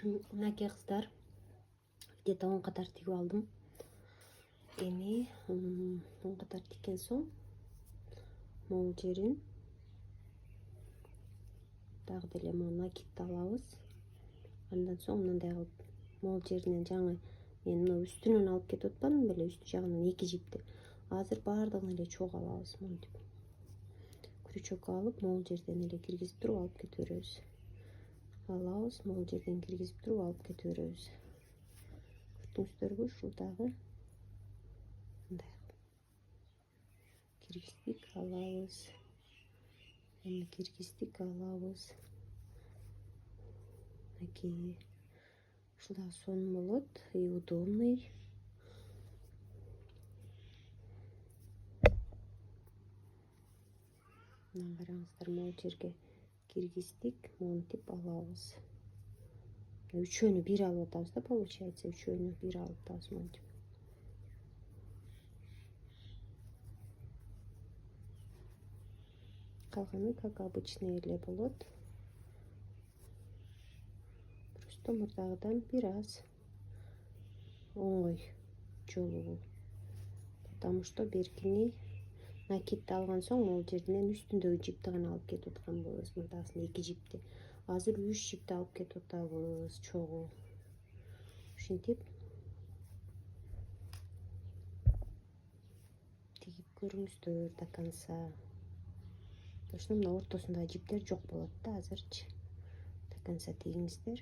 Мынакей кыздар, где-то 10 катар тигип алдым. Эми 10 катар тиккен соң могул жерин дагы деле накитти алабыз. Андан соң мындай кылып могул жеринен жаңы мен мына үстүнөн алып кетип атпадым беле, үстү жагынан 2 жипти. Азыр баардыгын эле чогуу алабыз. Монтип крючок алып могул жерден эле киргизип туруп алып кете беребиз. Алабыз, могул жерден киргизип туруп алып кете беребиз. Көрдүңүздөрбү, ушул дагы мындай киргиздик, алабыз. Эми киргиздик, алабыз. Мынакей ушул дагы сонун болот, и удобный. Мына караңыздар, могул жерге киргиздик, монтип алабыз. Үчөөнү бир алып атабыз да, получается, үчөөнү бир алып атабыз монтип. Калганы как обычный эле болот. Просто мурдагыдан бир аз оңой жолу бул. Потому что беркини накитти алган соң могул жеринен үстүндөгү жипти гана алып кетип атканбыз. Мындагысын 2 жипти. Азыр 3 жипти алып кетип атабыз, чогуу. Ушинтип тигип көрүңүздөр до конца. Точно мына ортосундагы жиптер жок болот да азырчы. До конца тигиңиздер.